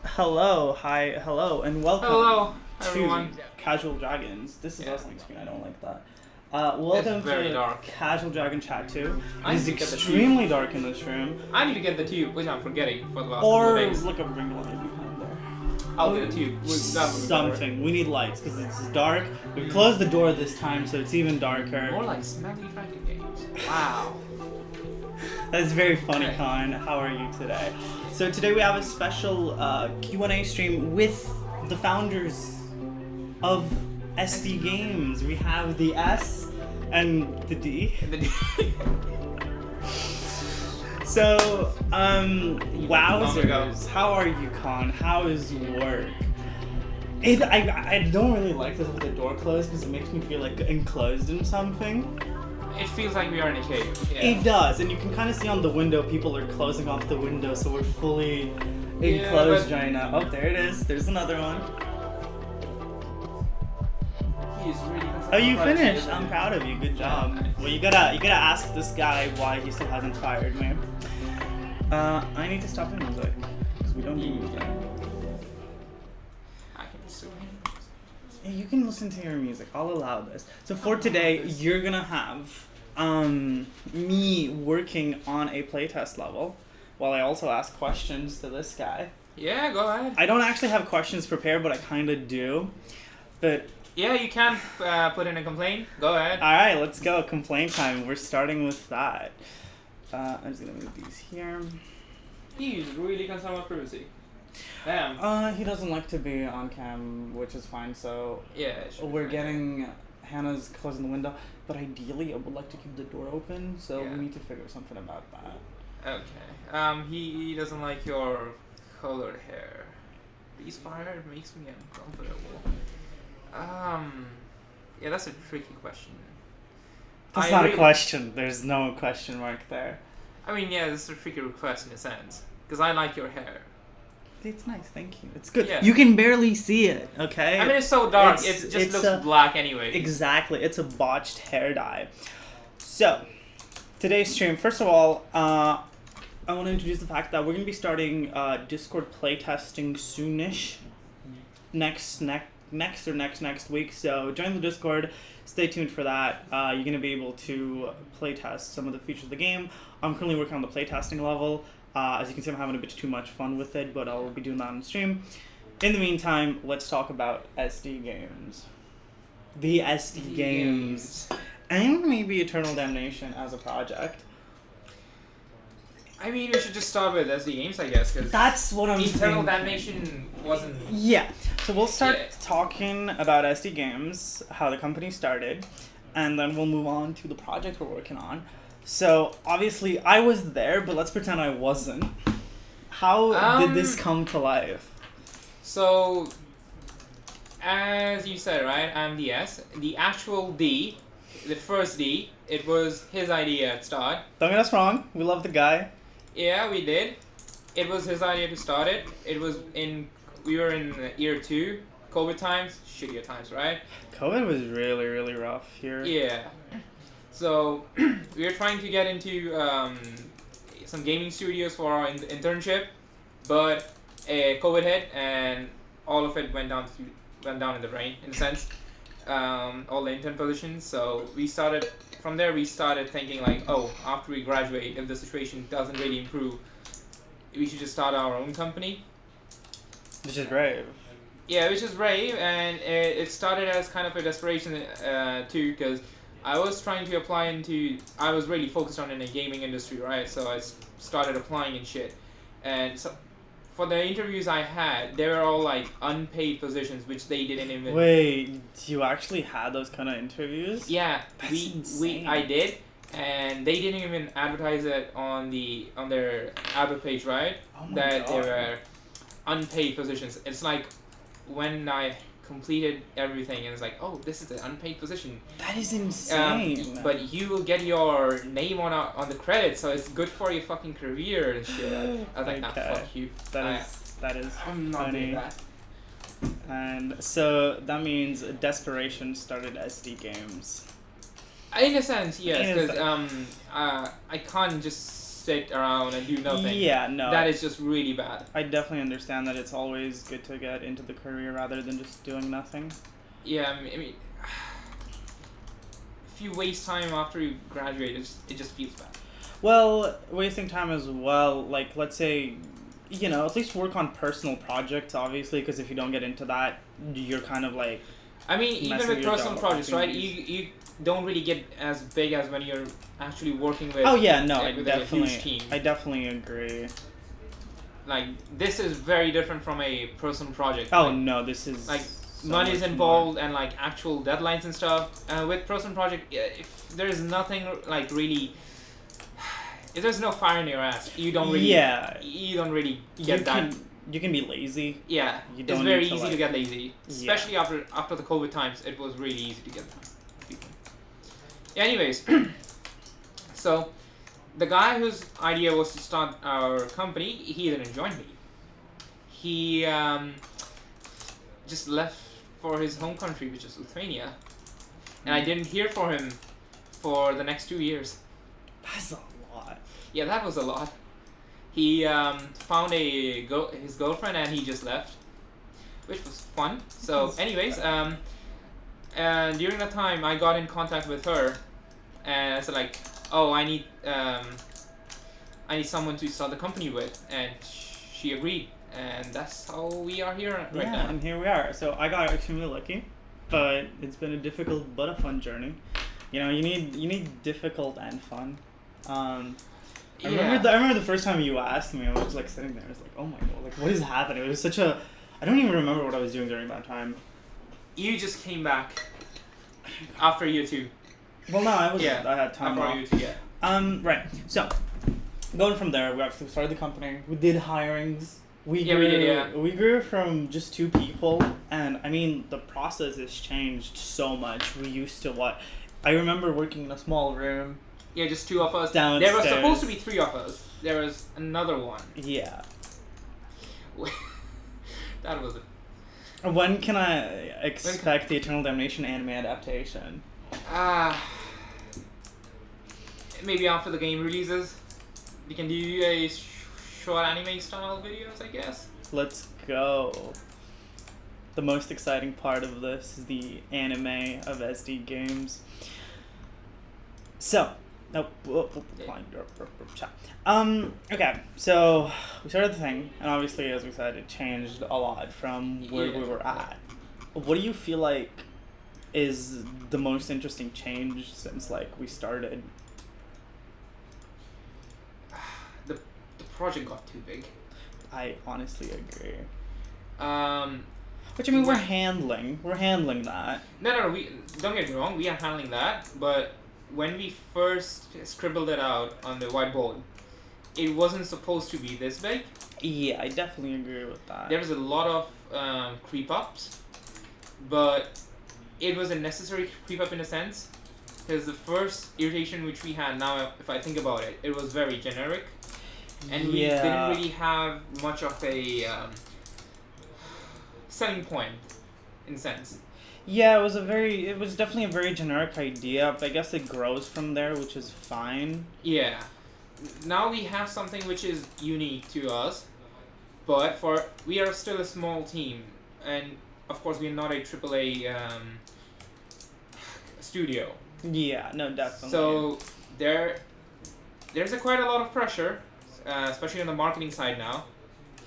Hello, hi, hello, and welcome Hello, to everyone. Casual Dragons. This is Yeah. us on screen, I don't like that. Welcome It's very to dark. Casual Dragon Chat 2. I It is need to get the extremely dark in this room. I need to get the tube, which I'm forgetting for the last couple Or of days. look a ring light behind there. I'll get a tube. That would be better. Something. We need lights because it's dark. We closed the door this time, so it's even darker. More like smelly dragon games. Wow. That's very funny, Okay. Con. How are you today? So today we have a special Q&A stream with the founders of SD Games. We have the S and the D. And then So, Long wowzers. ago. How are you, Con? How is work? I don't really like this with the door closed because it makes me feel like enclosed in something. it feels like we are in a cave. Yeah. It does, and you can kind of see on the window people are closing off the window, so we're fully enclosed but- right now. Oh, there it is. There's another one. He is really Oh, you surprised, finished. isn't I'm he? proud of you. Good job. nice. Well, you gotta ask this guy why he still hasn't fired me. I need to stop the music because we don't need music. I can be so angry. You can listen to your music. I'll allow this. So for today, you're gonna have me working on a playtest level, while I also ask questions to this guy. Yeah, go ahead. I don't actually have questions prepared, but I kind of do. But Yeah, you can put in a complaint. Go ahead. all right, let's go. Complaint time. We're starting with that. I'm just gonna move these here. He's really concerned about privacy. Damn. He doesn't like to be on cam, which is fine. So Yeah. it should be we're fine. getting Hannah's closing the window, but ideally I would like to keep the door open. So Yeah. we need to figure something about that. Okay. He doesn't like your colored hair. He's fired makes me uncomfortable. Yeah, that's a tricky question. That's I not a really- question. There's no question mark there. I mean, yeah, it's a tricky request in a sense. Because I like your hair. It's nice, thank you. It's good. Yeah. You can barely see it, okay? I mean, it's so dark, It's- it just it's looks a- black anyway. Exactly. It's a botched hair dye. So, today's stream, first of all, I want to introduce the fact that we're going to be starting Discord playtesting soonish, next week. So join the Discord. Stay tuned for that. You're going to be able to playtest some of the features of the game. I'm currently working on the playtesting level. As you can see, I'm having a bit too much fun with it, but I'll be doing that on stream. In the meantime, let's talk about SD games. The SD games. And maybe Eternal Damnation as a project. I mean, we should just start with SD games, I guess, because That's what I'm Eternal thinking. Damnation wasn't... Yeah. So we'll start Yeah. talking about SD games, how the company started, and then we'll move on to the project we're working on. So, obviously, I was there, but let's pretend I wasn't. How did this come to life? So, as you said, right, I'm the S. The actual D, the first D, it was his idea at start. Don't get us wrong, we love the guy. Yeah, we did. It was his idea to start it. We were in year 2, COVID times, shittier times, right? COVID was really, really rough here. Yeah. So, we were trying to get into some gaming studios for our internship, but COVID hit and all of it went down in the drain, in a sense. All the intern positions. So we started thinking like, oh, after we graduate, if the situation doesn't really improve, we should just start our own company. Which is brave. Yeah, which is brave, and it started as kind of a desperation too, because I was trying to I was really focused on in the gaming industry, right? So I started applying and shit. And so for the interviews I had, they were all like unpaid positions, which they didn't even... Wait, you actually had those kind of interviews? Yeah, That's insane. I did, and they didn't even advertise it on their advert page, right? Oh my That God. they were unpaid positions. It's like when I completed everything and it's like, oh, this is an unpaid position. That is insane. But you will get your name on the credits, so it's good for your fucking career and shit. I was like, nah, Okay. fuck you. That is I'm not funny. doing that. And so that means desperation started SD games. In a sense, yes, In a because I can't just sit around and do nothing. Yeah, no. That is just really bad. I definitely understand that it's always good to get into the career rather than just doing nothing. Yeah, I mean, if you waste time after you graduate, it just feels bad. Well, wasting time as well, like, let's say, you know, at least work on personal projects, obviously, because if you don't get into that, you're kind of like... I mean, even messing with your personal job projects, right? opportunities. You don't really get as big as when you're actually working with. Oh, yeah, no, with a definitely. huge team. I definitely agree. Like, this is very different from a personal project. Oh, Like, no, this is... like so money's much involved and like actual deadlines and stuff. With personal project, if there's nothing like really, if there's no fire in your ass, you don't really. Yeah. You don't really You get that. you can be lazy. Yeah, you it's don't very need to, easy like- to get lazy, especially after the COVID times. It was really easy to get people. Yeah, anyways, so the guy whose idea was to start our company, he didn't join me. He just left for his home country, which is Lithuania, and I didn't hear from him for the next 2 years. That's a lot. Yeah, that was a lot. He found his girlfriend and he just left, which was fun. So, That's anyways, bad. and during that time, I got in contact with her, and I said like, oh, I need someone to start the company with, and she agreed, and that's how we are here right Yeah, now. and here we are. So I got extremely lucky, but it's been a difficult but a fun journey. You know, you need difficult and fun. I remember the first time you asked me, I was like sitting there, I was like, oh my God, like what is happening? It was such a, I don't even remember what I was doing during that time. You just came back after year 2. Well, no, I had time After off. year 2, yeah. Right. So, going from there, we actually started the company. We did hirings. We Yeah, we did, yeah. We grew from just 2 people, and I mean the process has changed so much. We used to I remember working in a small room. Yeah, just 2 of us. Downstairs. There were supposed to be 3 of us. There was another one. Yeah. That was it. When can I expect the Eternal Damnation anime adaptation? Maybe after the game releases. we can do a short anime style videos, I guess. Let's go. The most exciting part of this is the anime of SD games. So, okay, so we started the thing, and obviously, as we said, it changed a lot from where we were at. What do you feel like is the most interesting change since like we started? The project got too big. I honestly agree. Which I mean, we're handling that. No. We don't get me wrong. We are handling that, but when we first scribbled it out on the whiteboard, it wasn't supposed to be this big. Yeah, I definitely agree with that. There was a lot of creep ups, but it was a necessary creep up in a sense, because the first irritation which we had, now if I think about it, it was very generic, and we didn't really have much of a selling point, in a sense. Yeah, it was definitely a very generic idea, but I guess it grows from there, which is fine. Yeah. Now we have something which is unique to us, but we are still a small team, and of course we are not a AAA studio. Yeah, no, definitely. So there's quite a lot of pressure, especially on the marketing side now,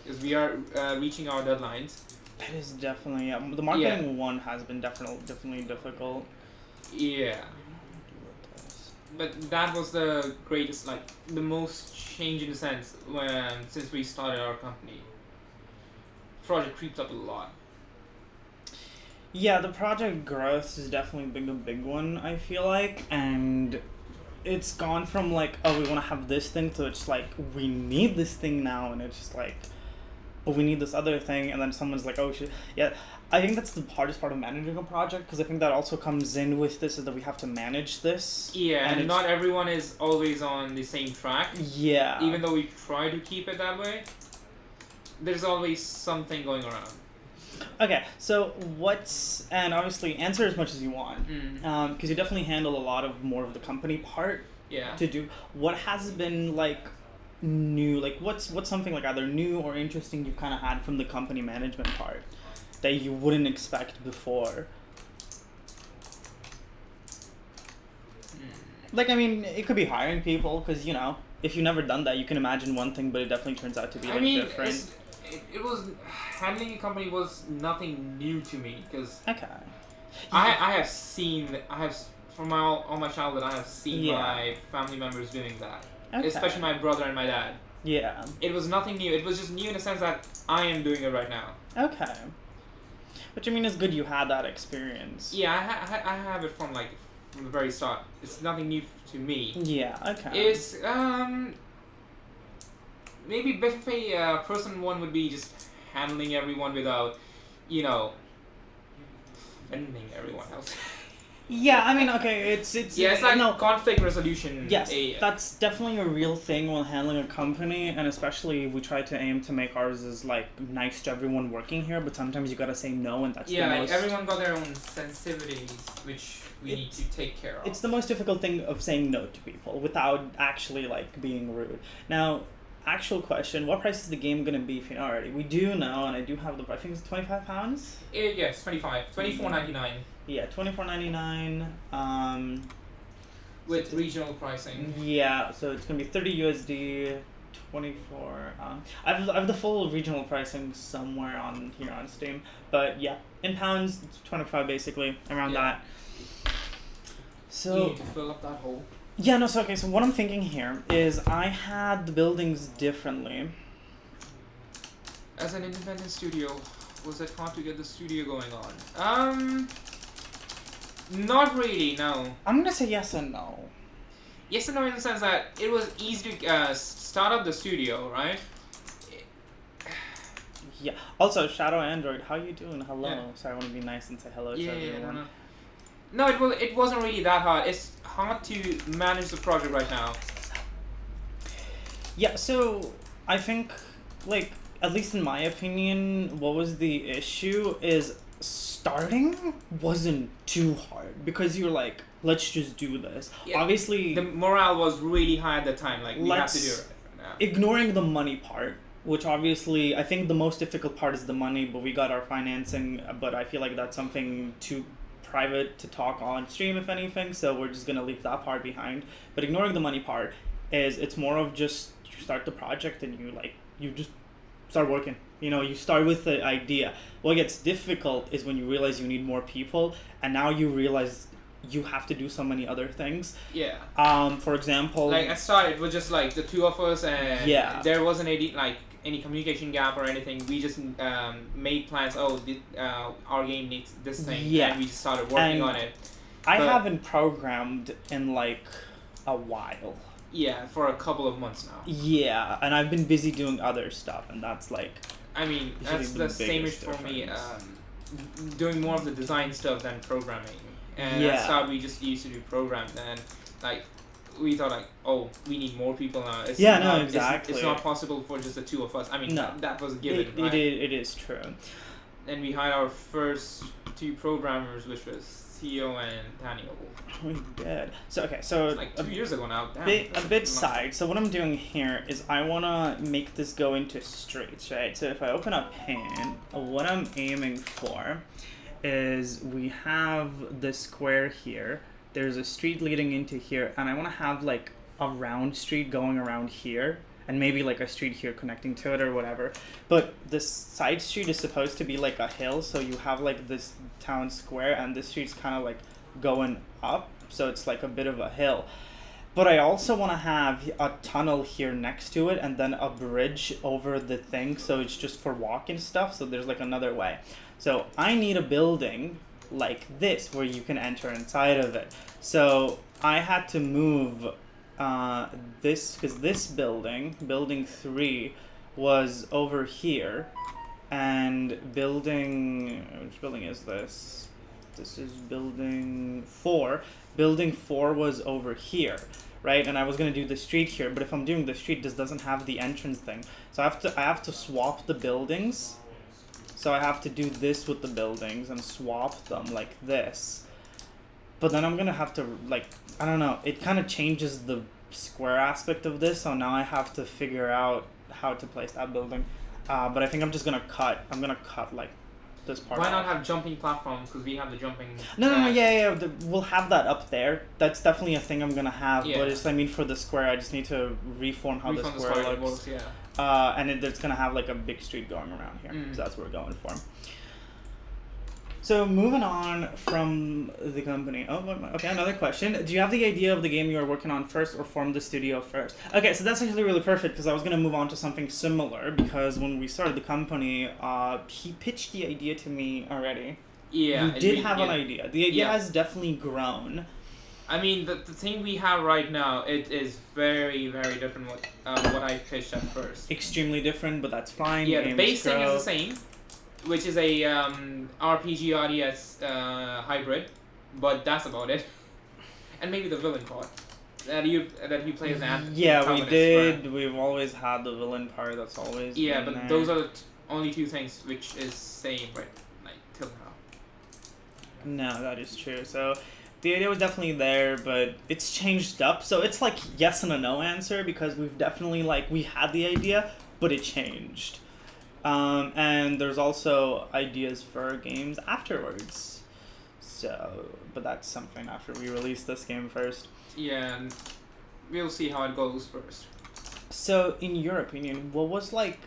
because we are reaching our deadlines. That is definitely the marketing one has been definitely difficult. Yeah. But that was the greatest, like the most change in a sense since we started our company. Project creeped up a lot. Yeah, the project growth has definitely been a big one, I feel like, and it's gone from like, oh, we want to have this thing, to it's like, we need this thing now, and it's just like, but we need this other thing, and then someone's like, oh shit. Yeah, I think that's the hardest part of managing a project, because I think that also comes in with this, is that we have to manage this. Yeah, and not everyone is always on the same track. Yeah. Even though we try to keep it that way, there's always something going around. Okay, so and obviously answer as much as you want, because you definitely handle a lot of more of the company part. Yeah. To do. What has been like new, like what's something like either new or interesting you've kind of had from the company management part that you wouldn't expect before? Like, I mean, it could be hiring people, because, you know, if you've never done that, you can imagine one thing, but it definitely turns out to be different. It was, handling a company was nothing new to me, because okay. From all my childhood, I have seen my family members doing that. Okay. Especially my brother and my dad. Yeah. It was nothing new. It was just new in the sense that I am doing it right now. Okay. Which, I mean, is good you had that experience. Yeah, I have it from the very start. It's nothing new to me. Yeah, okay. It's, maybe better for a person one would be just handling everyone without, offending everyone else. Yeah, I mean, okay, it's like conflict resolution. Yes, that's definitely a real thing when handling a company, and especially we try to aim to make ours as like nice to everyone working here, but sometimes you gotta say no, and that's everyone got their own sensitivities, which we need to take care of. It's the most difficult thing of saying no to people without actually like being rude. Now, actual question: what price is the game gonna be? If you know already, we do know, and I do have the. I think it's £25. Yes, $24.99. Yeah, $24.99. With regional pricing. Yeah, so it's gonna be 30 USD, 24. I have the full regional pricing somewhere on here on Steam, but yeah, in pounds, it's 25 basically, around that. So you need to fill up that hole. Yeah, no. So okay, so what I'm thinking here is I had the buildings differently. As an independent studio, was it hard to get the studio going on? Not really, no. I'm gonna say yes and no. Yes and no in the sense that it was easy to start up the studio, right? Yeah. Also, Shadow Android, how you doing? Hello. Yeah. Sorry, I want to be nice and say hello to everyone. No, it wasn't really that hard. It's hard to manage the project right now. Yeah, so I think, like, at least in my opinion, what was the issue is starting wasn't too hard, because you're like, let's just do this. Yeah, obviously, the morale was really high at the time. Like, we have to do it ignoring the money part, which obviously I think the most difficult part is the money, but we got our financing, but I feel like that's something too private to talk on stream, if anything, so we're just gonna leave that part behind. But ignoring the money part is, it's more of just you start the project and you just start working. You start with the idea. What gets difficult is when you realize you need more people, and now you realize you have to do so many other things. Yeah. For example, Like I started with just like the two of us, and Yeah. there wasn't any communication gap or anything. We just made plans. Our game needs this thing, Yeah. and we just started working And on it. I but- haven't programmed in like a while. Yeah, for a couple of months now. Yeah, and I've been busy doing other stuff, and that's like, I mean, Usually that's the the same biggest for me. difference. Doing more of the design stuff than programming, and Yeah. that's how we just used to do programs. And like, we thought like, oh, we need more people now. It's Yeah, no, not, exactly. It's not possible for just the two of us. I mean, No. that was a given, it, right? it is true. And we hired our first two programmers, which was Theo and Daniel. We did. So okay, so It's like 2 years ago now. Damn, a that's bit long. side. So what I'm doing here is I wanna make this go into streets, right? So if I open up Paint, what I'm aiming for is we have the square here. There's a street leading into here, and I wanna have like a round street going around here, and maybe like a street here connecting to it or whatever. But this side street is supposed to be like a hill, so you have like this town square, and this street's kind of like going up, so it's like a bit of a hill. But I also want to have a tunnel here next to it, and then a bridge over the thing, so it's just for walking stuff, so there's like another way. So I need a building like this where you can enter inside of it. So I had to move this, because this building 3, was over here, and which building is this? This is building 4. Building 4 was over here, right? And I was gonna do the street here, but if I'm doing the street, this doesn't have the entrance thing. So I have to swap the buildings. So I have to do this with the buildings and swap them like this. But then I'm gonna have to, like, I don't know, it kind of changes the square aspect of this, so now I have to figure out how to place that building. But I think I'm just gonna cut like this part Why not off. have jumping platforms? Because we have the jumping. No, yeah, we'll have that up there. That's definitely a thing I'm gonna have, Yeah. but it's, I mean, for the square, I just need to reform how the Reform square looks. works, yeah. And it's gonna have like a big street going around here, so that's what we're going for. So moving on from the company. Oh, okay, another question. Do you have the idea of the game you are working on first, or form the studio first? Okay, so that's actually really perfect, because I was gonna move on to something similar, because when we started the company, he pitched the idea to me already. Yeah. You did have an idea. The idea Yeah. has definitely grown. I mean, the thing we have right now, it is very, very different what I pitched at first. Extremely different, but that's fine. Yeah, the Games base thing is grow. the same, which is a RPG RTS hybrid, but that's about it. And maybe the villain part that you play as an Yeah, we antagonist, did. right? We've always had the villain part. That's always Yeah, been but there. those are the only two things which is same right, like till now. No, that is true. So the idea was definitely there, but it's changed up. So it's like yes and a no answer, because we've definitely, like, we had the idea, but it changed. And there's also ideas for games afterwards. So, but that's something after we release this game first. Yeah, and we'll see how it goes first. So, in your opinion, what was like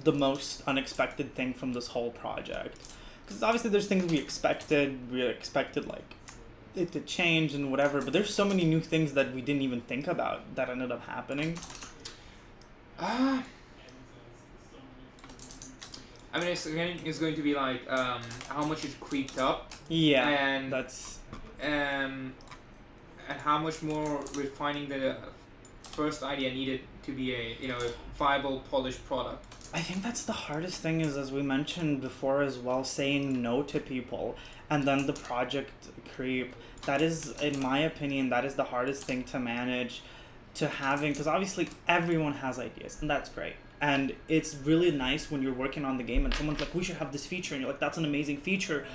the most unexpected thing from this whole project? Because obviously there's things we expected. We expected like it to change and whatever, but there's so many new things that we didn't even think about that ended up happening. I mean, it's going to be like how much it creeped up, Yeah, and that's and how much more refining the first idea needed to be a viable, polished product. I think that's the hardest thing, is, as we mentioned before as well, saying no to people, and then the project creep. That is, in my opinion, that is the hardest thing to manage, to having, because obviously everyone has ideas, and that's great. And it's really nice when you're working on the game and someone's like, we should have this feature, and you're like, that's an amazing feature.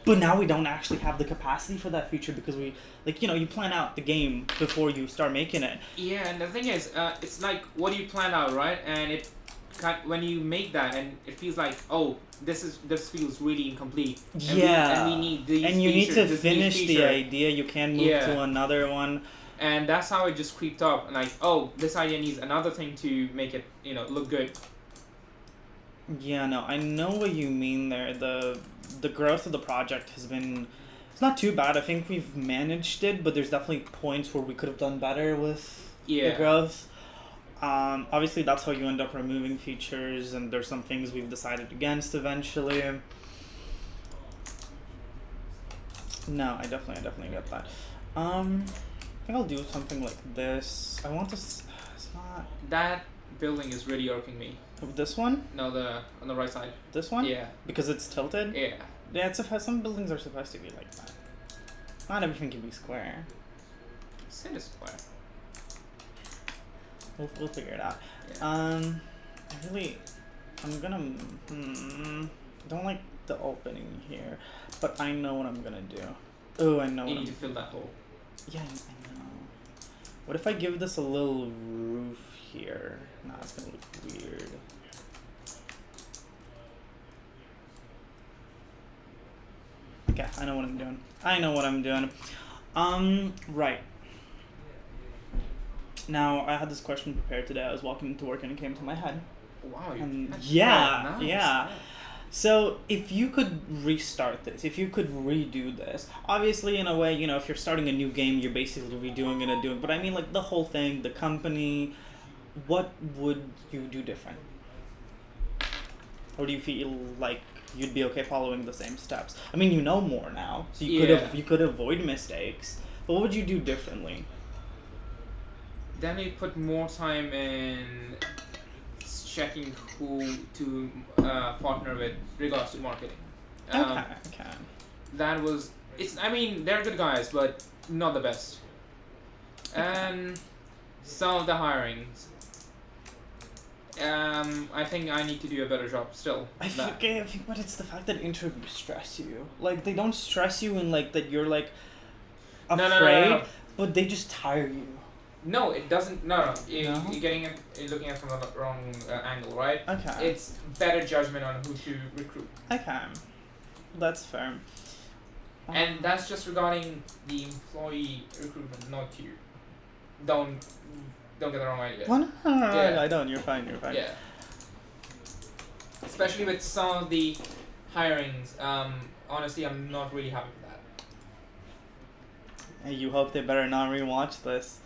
But now we don't actually have the capacity for that feature because we, like, you plan out the game before you start making it. Yeah, and the thing is, it's like, what do you plan out, right? And when you make that, and it feels like, oh, this feels really incomplete. And we need these and you need to this finish feature. the idea. You can move to another one. And that's how it just creeped up. Like, oh, this idea needs another thing to make it, look good. Yeah, no, I know what you mean there. The growth of the project has been, it's not too bad. I think we've managed it, but there's definitely points where we could have done better with the growth. Obviously, that's how you end up removing features, and there's some things we've decided against eventually. No, I definitely get that. I think I'll do something like this. I want to. It's not. That building is really irking me. This one? No, on the right side. This one? Yeah. Because it's tilted? Yeah. Yeah, some buildings are supposed to be like that. Not everything can be square. Send a square. We'll figure it out. Yeah. I'm gonna. I don't like the opening here, but I know what I'm gonna do. Oh, I know. You need to fill that hole. Yeah, I know. What if I give this a little roof here? Nah, it's gonna look weird. Okay, I know what I'm doing. Right. Now, I had this question prepared today. I was walking into work and it came to my head. Wow. Yeah. Nice. So, if you could restart this, if you could redo this, obviously, in a way, if you're starting a new game, you're basically redoing it and doing. But I mean, like, the whole thing, the company, what would you do different? Or do you feel like you'd be okay following the same steps? I mean, you know more now, so you could avoid mistakes. But what would you do differently? Then we put more time in checking who to partner with regards to marketing. Okay. That was I mean, they're good guys, but not the best. And some of the hirings. I think I need to do a better job still. I think, but it's the fact that interviews stress you. Like, they don't stress you in, like, that you're, like, afraid, no. But they just tire you. No, it doesn't. No. You're looking at it from the wrong angle, right? Okay. It's better judgment on who to recruit. Okay. That's fair. And that's just regarding the employee recruitment, not you. Don't get the wrong idea. Well, no, I don't. You're fine. Yeah. Especially with some of the hirings, honestly, I'm not really happy with that. Hey, you hope they better not rewatch this.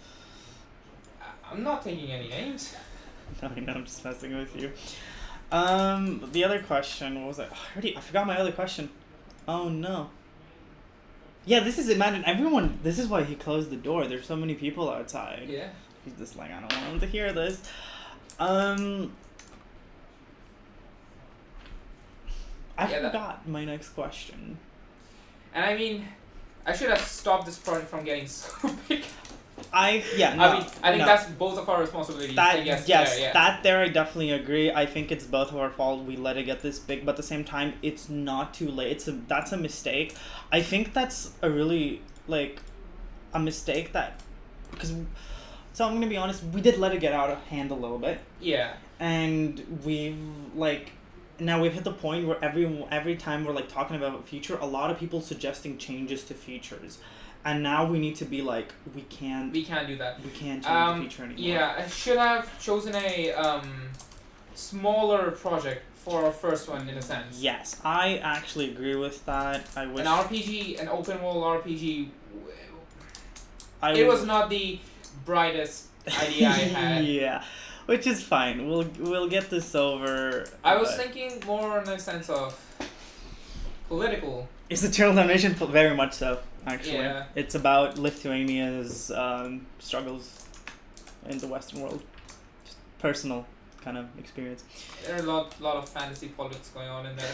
I'm not taking any names. No, I'm just messing with you. The other question, what was it? I forgot my other question. Oh no. Yeah, this is why he closed the door. There's so many people outside. Yeah. He's just like, I don't want him to hear this. I forgot my next question. And I mean, I should have stopped this project from getting so big. I think that's both of our responsibilities. That there I definitely agree. I think it's both of our fault. We let it get this big, but at the same time, it's not too late. That's a mistake. I think that's a really a mistake because. So I'm gonna be honest. We did let it get out of hand a little bit. Yeah. And now we've hit the point where every time we're talking about a feature, a lot of people suggesting changes to features. And now we need to be like, we can't do that. We can't change the feature anymore. Yeah, I should have chosen a smaller project for our first one, in a sense. Yes, I actually agree with that. I wish an RPG, an open world RPG. It was not the brightest idea I had. Yeah, which is fine. We'll get this over. I was thinking more in the sense of political. It's Eternal Damnation, very much so. Actually, yeah. It's about Lithuania's struggles in the Western world. Just personal kind of experience. There are a lot of fantasy politics going on in there.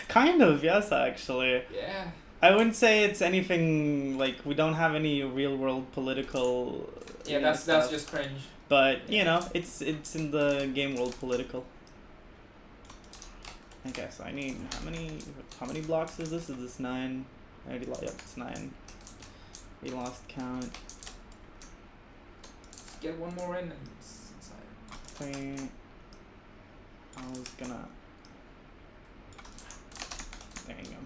Kind of, yes, actually. Yeah. I wouldn't say it's anything we don't have any real world political. Yeah, that's just cringe. But it's in the game world political. Okay, so I need how many blocks is this? Is this 9? I already lost. Yep, it's 9. We lost count. Get one more in and it's inside. 3. I was gonna. There you go.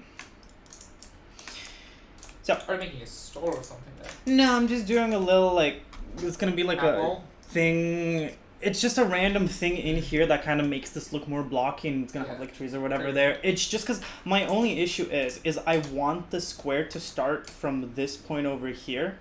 So. Are you making a store or something there? No, I'm just doing a little like. It's gonna be like Apple? a thing. It's just a random thing in here that kind of makes this look more blocky, and it's gonna have like trees or whatever there. It's just because my only issue is I want the square to start from this point over here.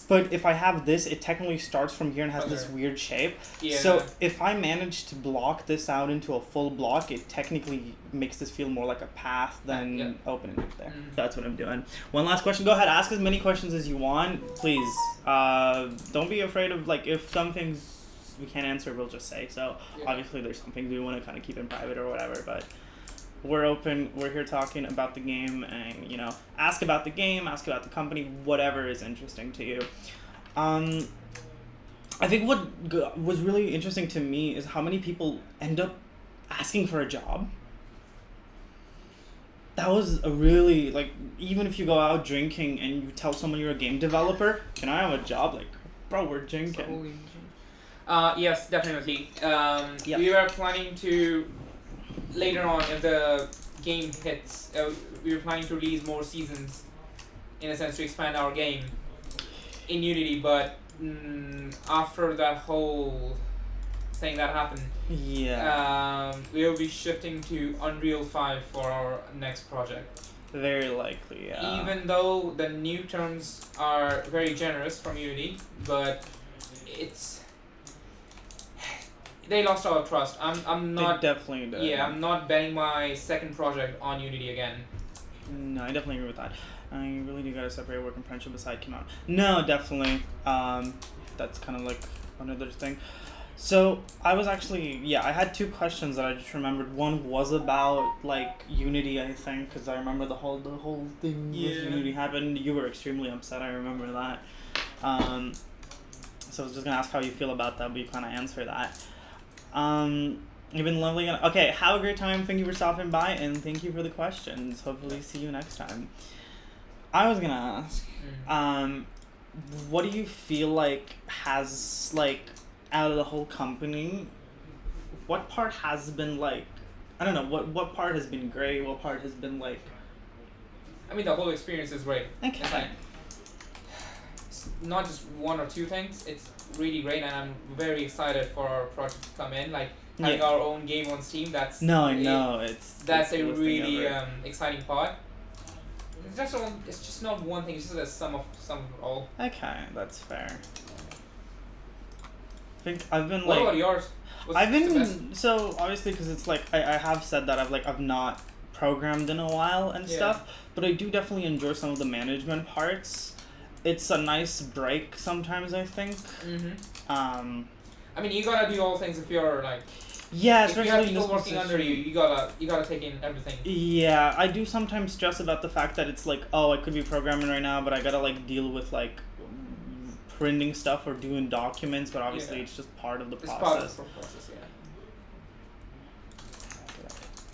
But if I have this, it technically starts from here and has this weird shape. Yeah. So if I manage to block this out into a full block, it technically makes this feel more like a path than opening it there. That's what I'm doing. One last question. Go ahead, ask as many questions as you want, please. Don't be afraid of like if some things we can't answer, we'll just say. So obviously there's some things we want to kind of keep in private or whatever, but we're open. We're here talking about the game, and ask about the game, ask about the company, whatever is interesting to you. I think what was really interesting to me is how many people end up asking for a job. That was a really even if you go out drinking and you tell someone you're a game developer, can I have a job? Like, bro, we're drinking. Yes, definitely. We were planning to. Later on, if the game hits, we were planning to release more seasons, in a sense, to expand our game in Unity. But after that whole thing that happened, we will be shifting to Unreal 5 for our next project. Very likely, yeah. Even though the new terms are very generous from Unity, but they lost our trust. I'm not. They definitely did. Yeah, I'm not betting my second project on Unity again. No, I definitely agree with that. I really do gotta separate work and friendship aside. Come on. No, definitely. That's kind of like another thing. So I was actually I had 2 questions that I just remembered. One was about Unity, I think, because I remember the whole thing with Unity happened. You were extremely upset. I remember that. So I was just gonna ask how you feel about that, but you kind of answered that. You've been lovely. Okay, have a great time. Thank you for stopping by, and thank you for the questions. Hopefully see you next time. I was gonna ask, what do you feel like has out of the whole company, what part has been I don't know, what part has been great, what part has been I mean, the whole experience is great. Okay. It's not just 1 or 2 things. It's really great, and I'm very excited for our project to come in. Having our own game on Steam. That's that's a really exciting part. It's just not one thing. It's just a sum of it all. Okay, that's fair. I think I've been What about yours? So obviously because it's I have said that I've not programmed in a while and stuff, but I do definitely enjoy some of the management parts. It's a nice break sometimes, I think. I mean, you gotta do all things if you're if you have people working under you, you gotta take in everything. Yeah, I do sometimes stress about the fact that it's I could be programming right now, but I gotta deal with printing stuff or doing documents, but obviously it's just part of the process. It's part of the process,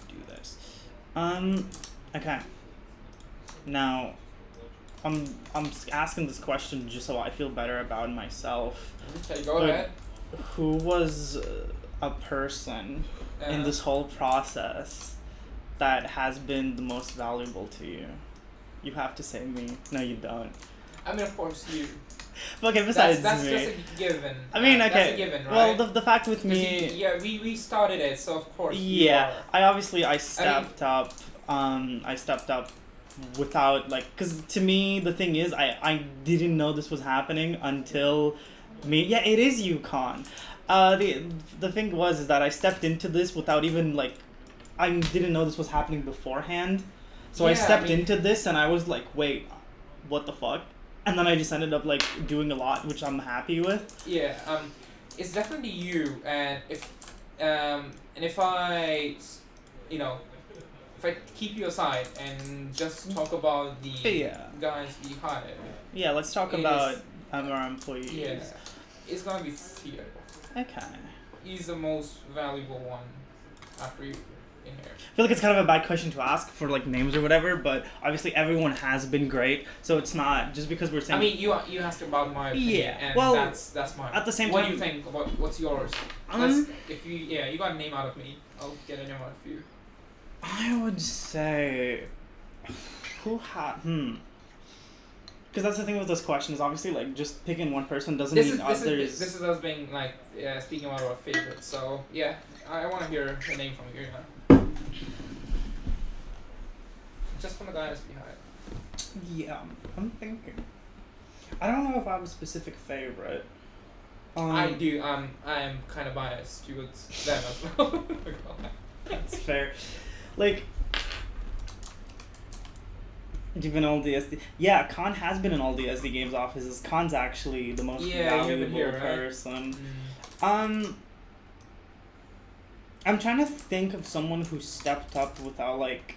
Do this. Okay. Now, I'm asking this question just so I feel better about myself. Okay, go ahead. Who was a person in this whole process that has been the most valuable to you? You have to say me. No, you don't. I mean, of course, you. Okay, besides that's me. just a given. I mean, okay. That's a given, right? Well, the fact with me. We started it, so of course. Yeah, I stepped up. I stepped up without because to me the thing is I didn't know this was happening until me. Yeah, it is UConn. The thing is that I stepped into this without even I didn't know this was happening beforehand. So I stepped into this and I was wait, what the fuck? And then I just ended up doing a lot, which I'm happy with. Yeah, it's definitely you, and if I keep you aside and just talk about the guys we hired. Yeah, let's talk about our employees. Yeah, it's gonna be Theo. Okay. He's the most valuable one after you. in here. I feel like it's kind of a bad question to ask for like names or whatever, but obviously everyone has been great, so it's not just because we're saying. I mean, you asked about my opinion, Yeah, and well, that's mine. at the same what time, do you think? What's yours? If you got a name out of me, I'll get a name out of you. I would say who had because that's the thing with this question is obviously like just picking one person doesn't mean others. This is us being like speaking about our favorites. So yeah, I want to hear a name from you. Just from the guys behind. Yeah, I'm thinking. I don't know if I have a specific favorite. I do. I am kind of biased towards them as well. That's fair. Like, you've been in all the SD. Yeah, Khan has been in all the SD Games offices. Khan's actually the most valuable here, right? person. I'm trying to think of someone who stepped up without like.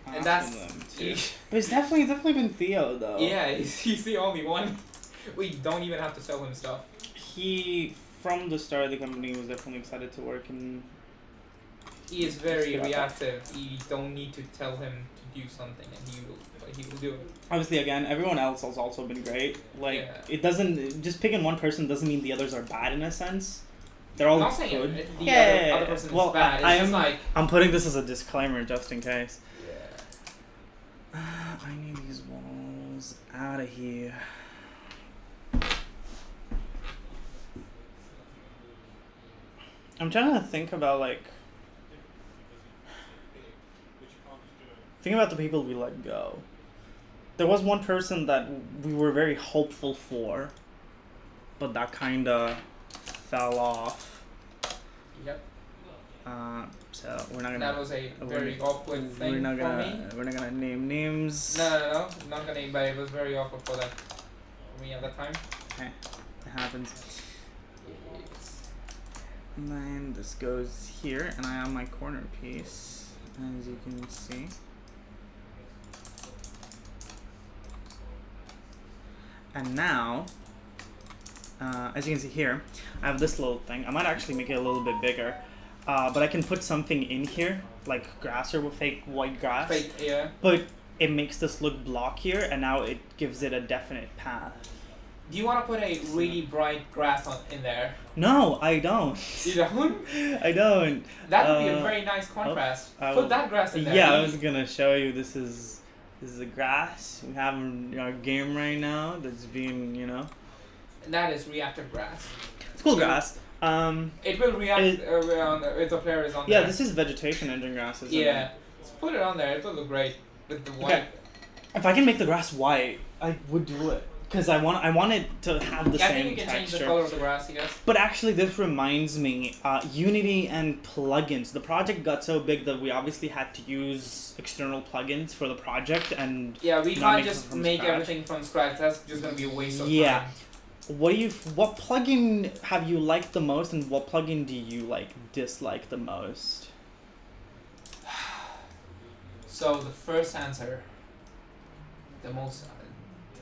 And that's them to. But it's definitely been Theo though. Yeah, he's the only one. We don't even have to tell him stuff. He from the start of the company was definitely excited to work and. He is very reactive. You don't need to tell him to do something, and he will do it. Obviously, again, everyone else has also been great. Like it doesn't just picking one person doesn't mean the others are bad in a sense. They're all I'm not good. Saying the other person is bad. It's just like I'm putting this as a disclaimer just in case. Yeah. I need these walls out of here. I'm trying to think about like. Think about the people we let go. There was one person that we were very hopeful for, but that kind of fell off. Yep. So we're not gonna. That was a very awkward thing for me. We're not gonna name names. No. Not gonna name, but it was very awkward for me at that time. Okay, it happens. And then this goes here, and I have my corner piece, as you can see. And now, as you can see here, I have this little thing. I might actually make it a little bit bigger, but I can put something in here, like grass or fake white grass. Fake, yeah. But it makes this look blockier, and now it gives it a definite path. Do you want to put a really bright grass in there? No, I don't. You don't? I don't. That would be a very nice contrast. Put that grass in there. Yeah, I was gonna show you. This is the grass we have in our game right now. That's being, And that is reactive grass. It's cool grass. It will react if the player is on there. Yeah, this is vegetation engine grass, isn't it? Yeah, just put it on there. It will look great with the white. Okay. If I can make the grass white, I would do it. Because I want it to have the same texture. I think you can change the color of the grass, yes. But actually, this reminds me, Unity and plugins. The project got so big that we obviously had to use external plugins for the project, and yeah, we can't just make everything from scratch. That's just gonna be a waste of time. What plugin have you liked the most, and what plugin do you dislike the most? So the first answer, the most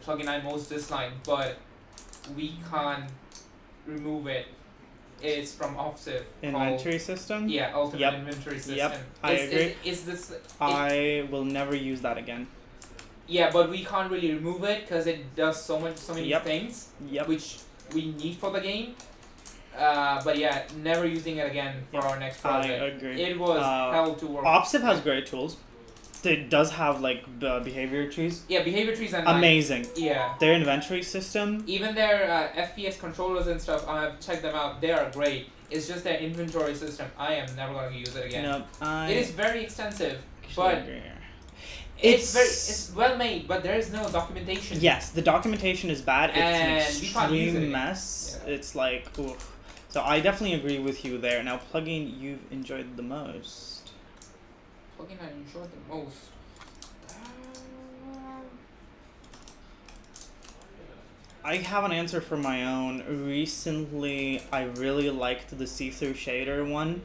plugin I most dislike, but we can't remove it. It's from Optiv. Inventory system? Yeah, Ultimate Inventory System. Yep, I agree. I will never use that again. Yeah, but we can't really remove it because it does so many things which we need for the game. But yeah, never using it again for our next project. I agree. It was hell to work. Optiv has great tools. It does have the behavior trees. Yeah, behavior trees and amazing. Yeah. Their inventory system. Even their FPS controllers and stuff, I've checked them out. They are great. It's just their inventory system. I am never going to use it again. Nope. It is very extensive, but it's well made. But there is no documentation. Yes, the documentation is bad. It's and an extreme mess. Yeah. It's like oof. So I definitely agree with you there. Now, plugin you've enjoyed the most. Plugin I enjoyed the most. I have an answer for my own. Recently, I really liked the see-through shader one.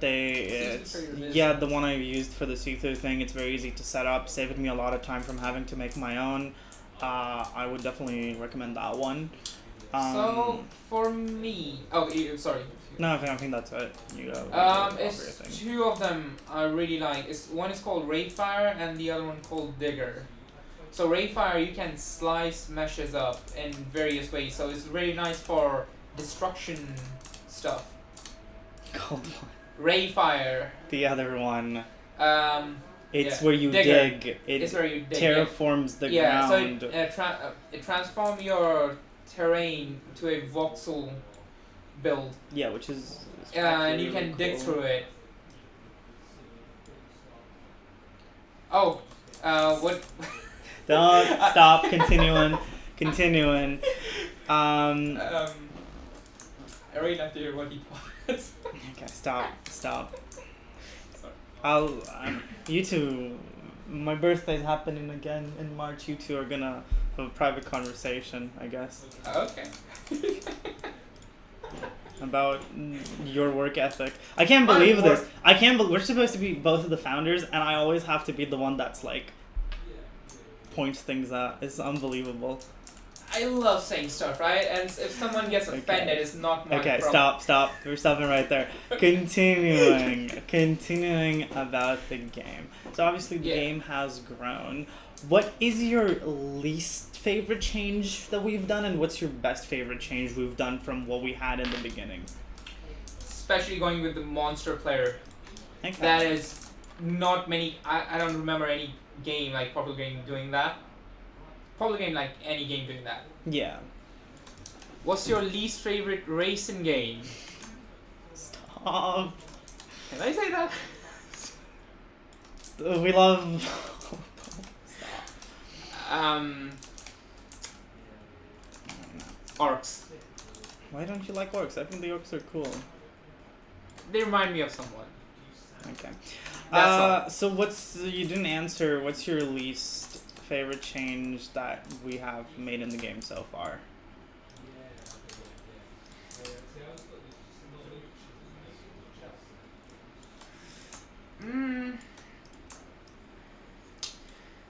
The one I used for the see-through thing. It's very easy to set up. Saved me a lot of time from having to make my own. I would definitely recommend that one. So for me, sorry. No, I think that's it. You go. It's two of them I really like. One is called Rayfire and the other one called Digger. So Rayfire, you can slice meshes up in various ways. So it's very nice for destruction stuff. Called Rayfire. the other one. It's Yeah. where you Digger. dig. It's where you dig. Terraforms the Yeah, ground. so it transforms your terrain to a voxel build. Yeah, which is. And you can dig through it. Oh, what? Don't stop. Continuing. I really like to hear what he was. Okay, stop. Sorry. You two. My birthday's happening again in March. You two are gonna have a private conversation, I guess, Okay. about your work ethic. I can't believe this. I can't believe we're supposed to be both of the founders, and I always have to be the one that's like points things out. It's unbelievable. I love saying stuff, right? And if someone gets offended, it's not my Okay, problem. stop. We're stopping right there. Continuing about the game. So obviously the game has grown. What is your least favorite change that we've done, and what's your best favorite change we've done from what we had in the beginning? Especially going with the monster player. Okay. That is not many. I don't remember any game, like Portal game, doing that. Portal game, like any game doing that. Yeah. What's your least favorite racing game? Stop. Can I say that? We love. Orcs. Why don't you like orcs? I think the orcs are cool. They remind me of someone. Okay. That's So you didn't answer. What's your least favorite change that we have made in the game so far?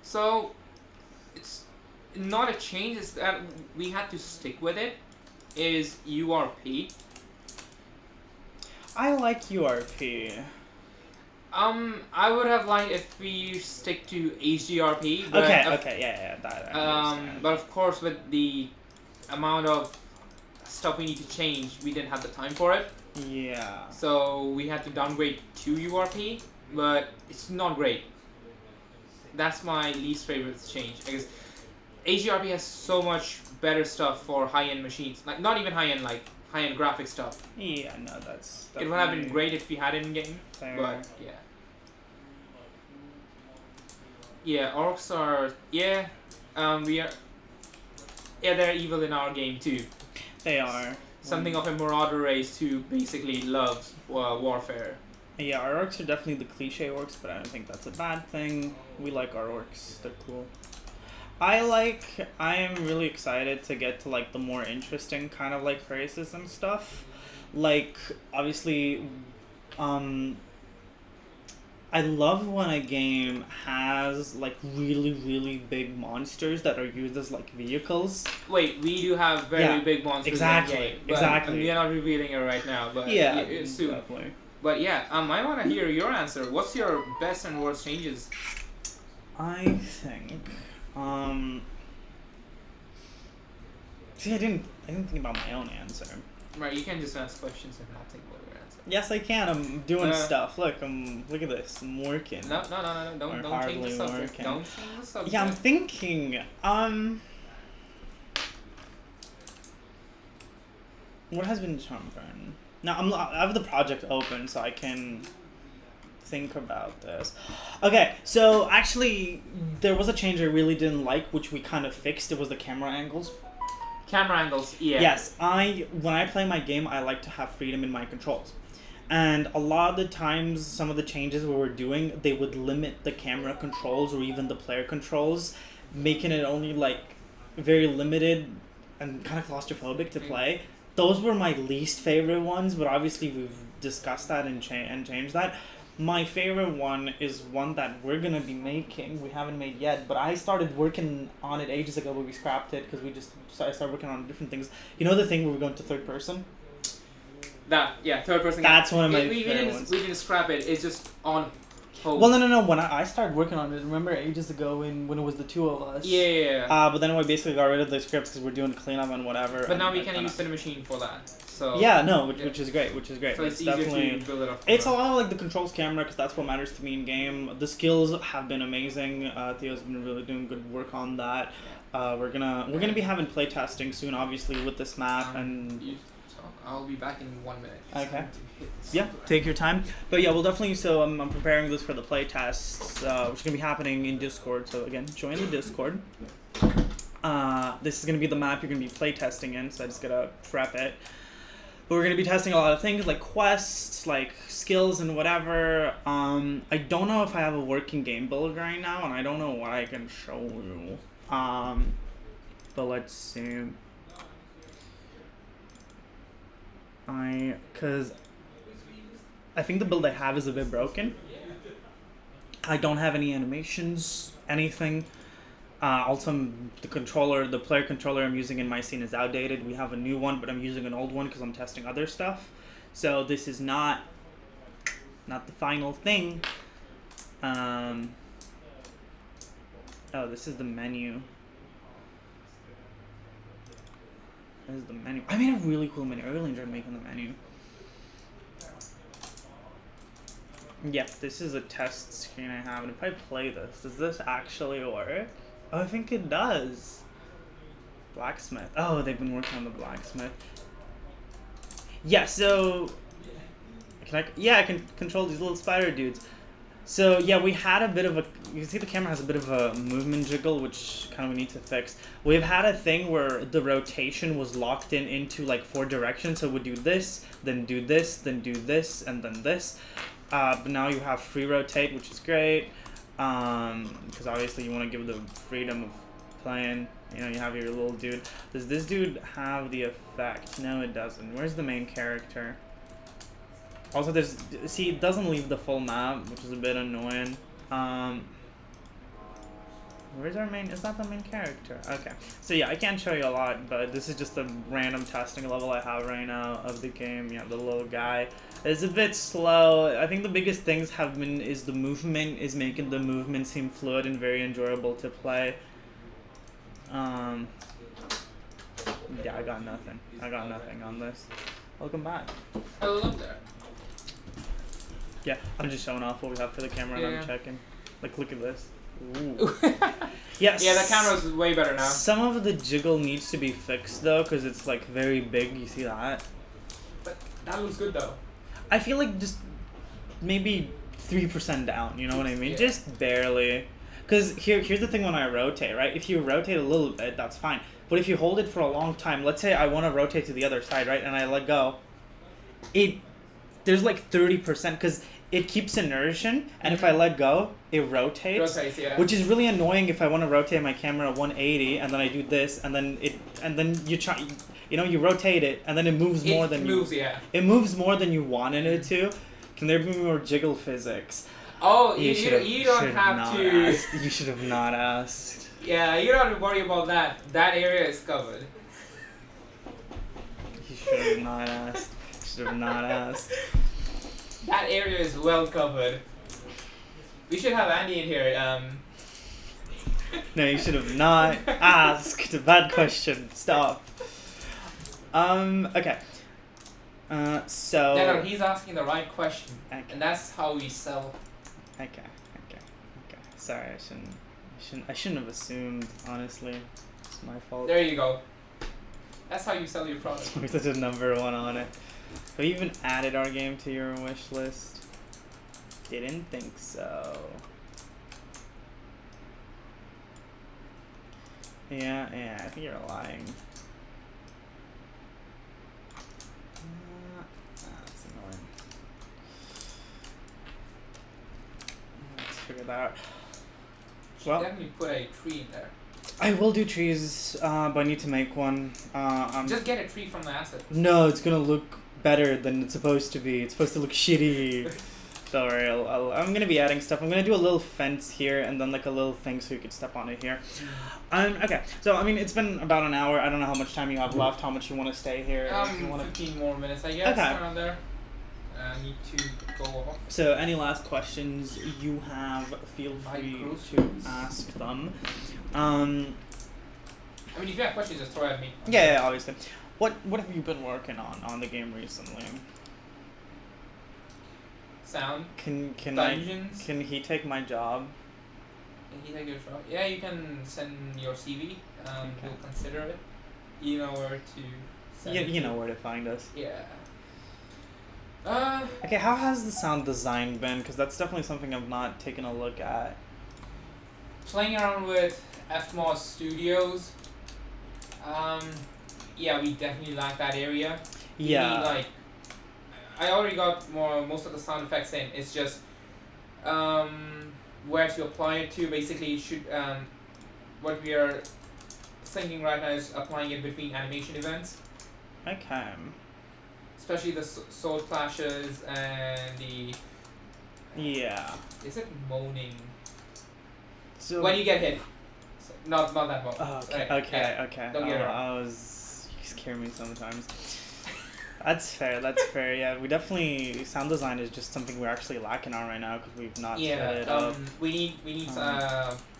So, it's not a change. It's that we had to stick with it. Is URP. I like URP. I would have liked if we stick to HDRP. But Yeah, that I understand. but of course, with the amount of stuff we need to change, we didn't have the time for it. Yeah. So we had to downgrade to URP, but it's not great. That's my least favorite change because HDRP has so much better stuff for high-end machines. Like not even high-end, like high-end graphic stuff. Yeah, no, that's. It would have been great if we had it in game, fair. but yeah. Yeah, orcs are we are. Yeah, they're evil in our game too. They are. Something of a marauder race who basically loves warfare. Yeah, our orcs are definitely the cliche orcs, but I don't think that's a bad thing. We like our orcs. They're cool. I am really excited to get to like the more interesting kind of like races and stuff. Like obviously I love when a game has like really, really big monsters that are used as like vehicles. Wait, we do have very big monsters in the game. But Exactly. We are not revealing it right now, but soon. Definitely. But yeah, I want to hear your answer. What's your best and worst changes? I think see, I didn't think about my own answer. Right, you can just ask questions and I'll think about your answer. Yes, I can. I'm doing stuff. Look, look at this. I'm working. No. Don't change the subject. Working. Don't change the subject. Yeah, I'm thinking. What has been Charmfern? Now I have the project open, so I can think about this. Okay, so actually, there was a change I really didn't like, which we kind of fixed. It was the camera angles. Camera angles, yeah. Yes, when I play my game, I like to have freedom in my controls. And a lot of the times, some of the changes we were doing, they would limit the camera controls or even the player controls, making it only like very limited and kind of claustrophobic to play. Those were my least favorite ones, but obviously we've discussed that and changed that. My favorite one is one that we're gonna be making. We haven't made yet, but I started working on it ages ago, but we scrapped it because I started working on different things. You know the thing where we're going to third person? Third person. That's one of my we favorite ones. We didn't scrap it. It's just on hold. Well, no. When I started working on it, remember ages ago when it was the two of us? Yeah. But then we basically got rid of the scripts because we're doing cleanup and whatever. But now we can use Cinemachine for that. So yeah, no, which is great. So it's easier to build it up. It's a lot of like the controls camera because that's what matters to me in game. The skills have been amazing. Theo's been really doing good work on that. We're gonna be having playtesting soon, obviously with this map and. I'll be back in 1 minute. Okay. Yeah, take your time. But yeah, we'll definitely. So I'm preparing this for the playtests, which is gonna be happening in Discord. So again, join the Discord. This is gonna be the map you're gonna be playtesting in. So I just gotta prep it. But we're gonna be testing a lot of things like quests, like skills and whatever. I don't know if I have a working game build right now, and I don't know what I can show you. But let's see. Because I think the build I have is a bit broken. I don't have any animations, anything. Also, the player controller I'm using in my scene is outdated. We have a new one, but I'm using an old one because I'm testing other stuff. So this is not the final thing. Oh, this is the menu. This is the menu. I made a really cool menu. I really enjoyed making the menu. Yeah, this is a test screen I have, and if I play this, does this actually work? Oh, I think it does. Blacksmith. Oh, they've been working on the blacksmith. Yeah, so... I can control these little spider dudes. So, yeah, we had a bit of a... You can see the camera has a bit of a movement jiggle, which kind of we need to fix. We've had a thing where the rotation was locked into, like, 4 directions. So we'd do this, then do this, then do this, and then this. But now you have free rotate, which is great. Because obviously you want to give the freedom of playing. You know, you have your little dude. Does this dude have the effect? No, it doesn't. Where's the main character? Also, it doesn't leave the full map, which is a bit annoying. Where's our main? It's not the main character. Okay. So yeah, I can't show you a lot, but this is just a random testing level I have right now of the game. Yeah, the little guy. It's a bit slow. I think the biggest things is the movement is making the movement seem fluid and very enjoyable to play. Yeah, I got nothing. On this. Welcome back. Hello there. Yeah, I'm just showing off what we have for the camera and I'm checking. Like, look at this. Ooh. Yes. Yeah, the camera's way better now. Some of the jiggle needs to be fixed though, because it's like very big. You see that? But that looks good though. I feel like just maybe 3% down. You know what I mean? Yeah. Just barely. Because here's the thing when I rotate, right? If you rotate a little bit, that's fine. But if you hold it for a long time, let's say I want to rotate to the other side, right? And I let go. There's like 30% because it keeps inertia, and if I let go, it rotates. Yeah. Which is really annoying if I want to rotate my camera 180, and then I do this, and then you rotate it, and then it moves more than it moves more than you wanted it to. Can there be more jiggle physics? Oh, you don't have to. You should have not asked. Yeah, you don't have to worry about that. That area is covered. You should have not asked. That area is well covered. We should have Andy in here. No, you should have not asked. Bad question. Stop. Okay. So. No, he's asking the right question, okay. And that's how we sell. Okay. Sorry, I shouldn't have assumed. Honestly, it's my fault. There you go. That's how you sell your product. We put a number 1 on it. Have you even added our game to your wish list? Didn't think so. Yeah, I think you're lying. That's annoying. Let's figure that out. Well, definitely put a tree in there. I will do trees, but I need to make one. Just get a tree from the asset. No, it's gonna look better than it's supposed to be. It's supposed to look shitty. Don't worry, I'm gonna be adding stuff. I'm gonna do a little fence here and then like a little thing so you could step on it here. Okay, so I mean it's been about an hour. I don't know how much time you have left, how much you want to stay here. If you wanna... 15 more minutes, I guess, Okay. around there. I need to go off. So any last questions you have, feel free to ask them. I mean, if you have questions, just throw at me. Yeah, obviously. What have you been working on the game recently? Sound. Can Dungeons. Can he take my job? Can he take your job? Yeah, you can send your CV. Okay. We'll consider it. You know where to send it You to. know where to find us. Yeah. Okay, how has the sound design been? Because that's definitely something I've not taken a look at. Playing around with FMOS Studios. Yeah, we definitely lack that area. We Yeah. need, like, I already got most of the sound effects in. It's just where to apply it to. Basically, what we are thinking right now is applying it between animation events, Okay. especially the sword clashes and the. Yeah. Is it moaning? So When you get hit. So, not that moan. Oh, okay. Right, Okay. yeah. Okay. Don't get it wrong. I was. You scare me sometimes. That's fair. That's fair. Yeah, we definitely sound design is just something we're actually lacking on right now because we've not set it up. We need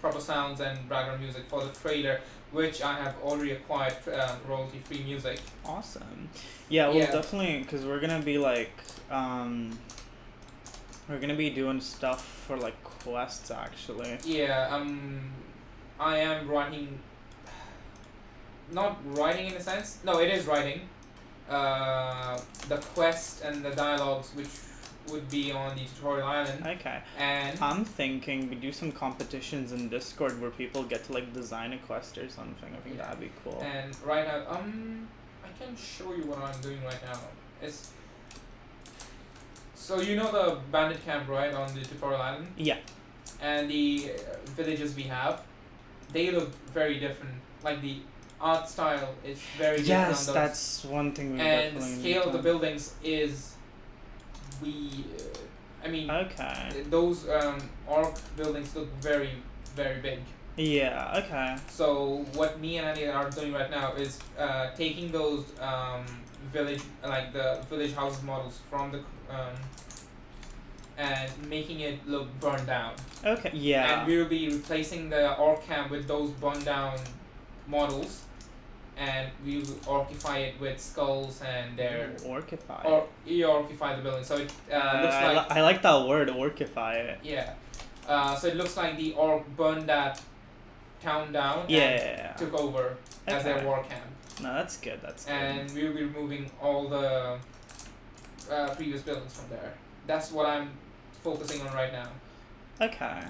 proper sounds and background music for the trailer, which I have already acquired royalty-free music. Awesome. Yeah, we'll Yeah. definitely, because we're gonna be like, we're gonna be doing stuff for like quests actually. Yeah, I am writing. Not writing in a sense. No, it is writing. The quest and the dialogues, which would be on the tutorial island, Okay. and I'm thinking we do some competitions in Discord where people get to like design a quest or something. I think Yeah. that'd be cool. and right now, I can show you what I'm doing right now. It's so you know the bandit camp, right, on the tutorial island, Yeah. and the villages we have, they look very different. Like the art style is very different. Yes, on those. that's one thing we And the definitely scale need of the to- buildings is I mean, Okay. those orc buildings look very, very big. Yeah. Okay. So what me and Andy are doing right now is taking those the village houses models from the and making it look burned down. Okay. Yeah. And we will be replacing the orc camp with those burned down models, and we will orcify it with skulls and their Orcify. or orcify the building. So it looks like I like that word, orcify. yeah. So it looks like the orc burned that town down Yeah. and took over as their Okay. war camp. No, that's good. That's good. And we will be removing all the previous buildings from there. That's what I'm focusing on right now. Okay.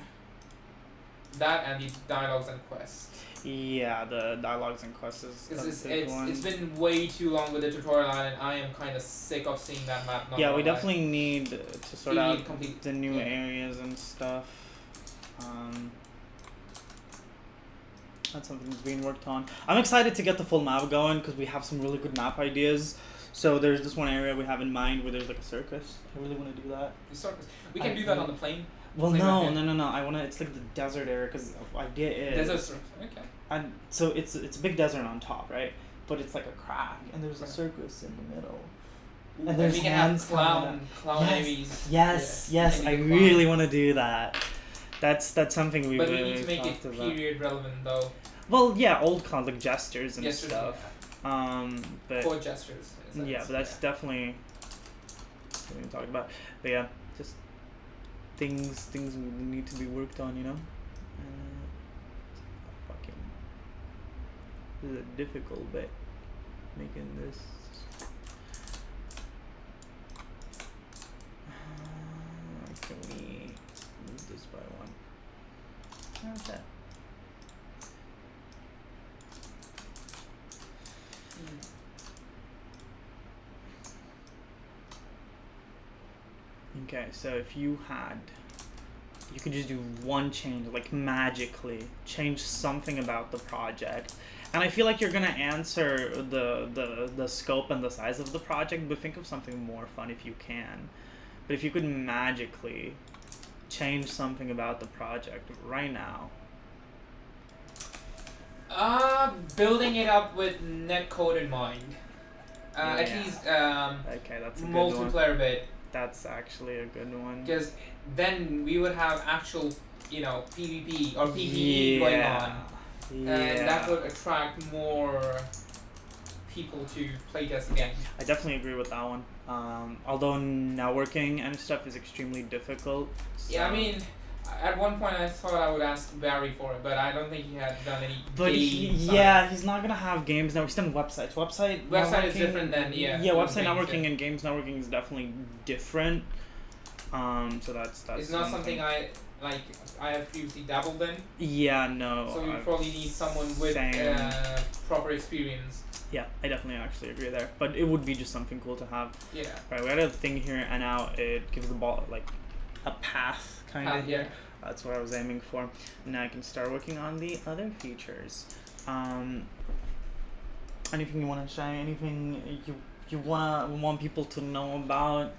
That and the dialogues and quests. Yeah, the dialogues and quests is a big one. It's been way too long with the tutorial island. I am kind of sick of seeing that map. not Yeah, gonna we lie. definitely need to sort We out need complete- the new yeah. areas and stuff. That's something that's being worked on. I'm excited to get the full map going because we have some really good map ideas. So there's this one area we have in mind where there's like a circus. I really want to do that. The circus. We can do that on the plane. Well, Plane no, right no, no, no. I want to. It's like the desert area because the idea is. There's a circus. Okay. And so it's a big desert on top, right? But it's like a crack, and there's a circus in the middle. Ooh, And there's we can have hands coming clown Yes, enemies. Yes, Yeah, yes. and I you can climb. really want to do that. That's something we But we really need to make it talked about. period relevant though. Well, yeah, old clowns like gestures and Gestures, stuff. But Core gestures. in a yeah, sense, but that's definitely something we talked about. But yeah, just things we need to be worked on, you know. Fucking, this is a difficult bit making this. Can we move this by one? How's that? Okay, so if you could just do one change, like magically change something about the project, and I feel like you're gonna answer the scope and the size of the project, but think of something more fun if you can, But if you could magically change something about the project right now. Building it up with netcode in mind. At Yeah. least Okay, that's a good one. multiplayer bit, That's actually a good one. because then we would have actual, PvP or PvE going on, and that would attract more people to playtest the game. I definitely agree with that one. Although networking and stuff is extremely difficult. So. Yeah, I mean, at one point I thought I would ask Barry for it, but I don't think he had done any. But he's not gonna have games now. He's done websites. Website is different than Yeah, website networking and games networking is definitely different. So that's. It's not something I have previously dabbled in. Yeah, no. So we probably need someone with proper experience. Yeah, I definitely actually agree there. But it would be just something cool to have. Yeah. Right, we had a thing here, and now it gives the ball like a path kind of. Yeah. That's what I was aiming for. And now I can start working on the other features. Anything you want to share? Anything you want people to know about?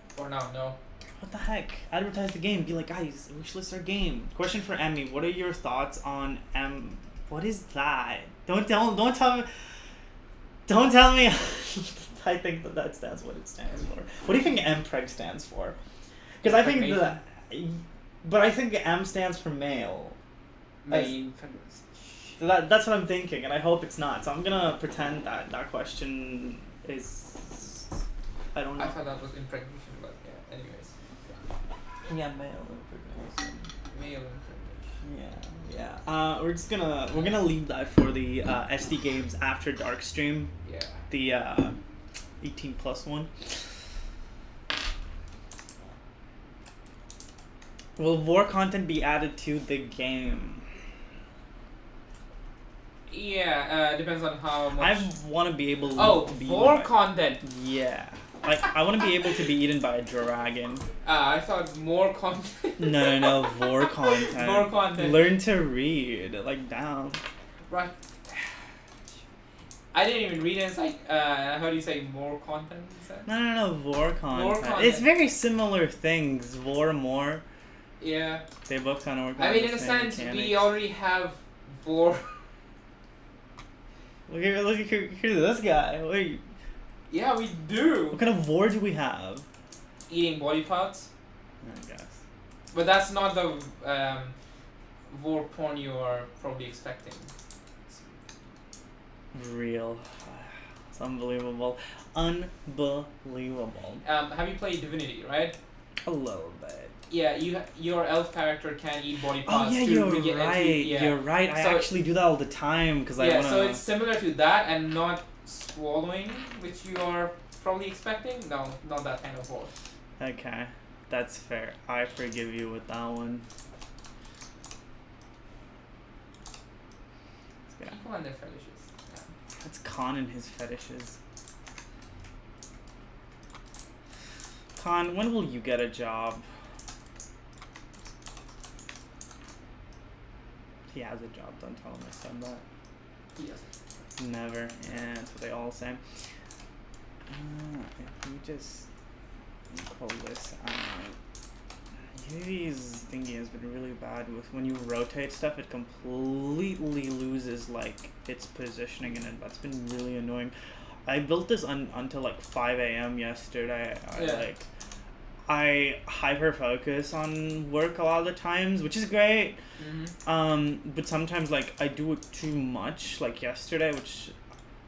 For now, no. What the heck? Advertise the game. Be like, guys, wishlist our game. Question for Emmy. What are your thoughts on What is that? Don't tell me. Don't tell me. I think that stands what it stands for. What do you think MPreg stands for? Because I think but I think M stands for male. That's what I'm thinking, and I hope it's not. So I'm gonna pretend that question is. I don't know. I thought that was impregnation, but yeah. Anyways. Yeah, male impregnation. Male impregnation. Yeah. We're gonna leave that for the SD Games After Dark stream. Yeah. The 18+ one. Will Vor content be added to the game? Yeah, depends on how much. I want to be able to be Vor content. Yeah. I want to be able to be eaten by a dragon. I thought more content. No, Vor content. Vor content. Learn to read, like down. Right. I didn't even read it. It's like, how do you say more content? No, Vor content. Vor content. It's very similar things. Vor, more. Yeah. They both kind of work. I mean, in a sense, we already have Vor. Look at this guy. Wait. Yeah, we do. What kind of Vor do we have? Eating body parts. I guess. But that's not the Vor porn you are probably expecting. Real. It's unbelievable. Unbelievable. Have you played Divinity, right? A little bit. Yeah, your elf character can eat body parts. Oh yeah, you're right. You're right. I actually do that all the time because I wanna. Yeah, so it's similar to that and not swallowing, which you are probably expecting. No, not that kind of Vor. Okay, that's fair. I forgive you with that one. People and their fetishes. Yeah. That's Khan and his fetishes. Khan, when will you get a job? He has a job, don't tell him I said that. He doesn't. Never. Yeah, that's what they all say. If you just pull this out. Yui's thingy has been really bad with when you rotate stuff, it completely loses like its positioning in it. That's been really annoying. I built this until like 5 a.m. yesterday. I hyper focus on work a lot of the times, which is great. Mm-hmm. But sometimes like I do it too much, like yesterday, which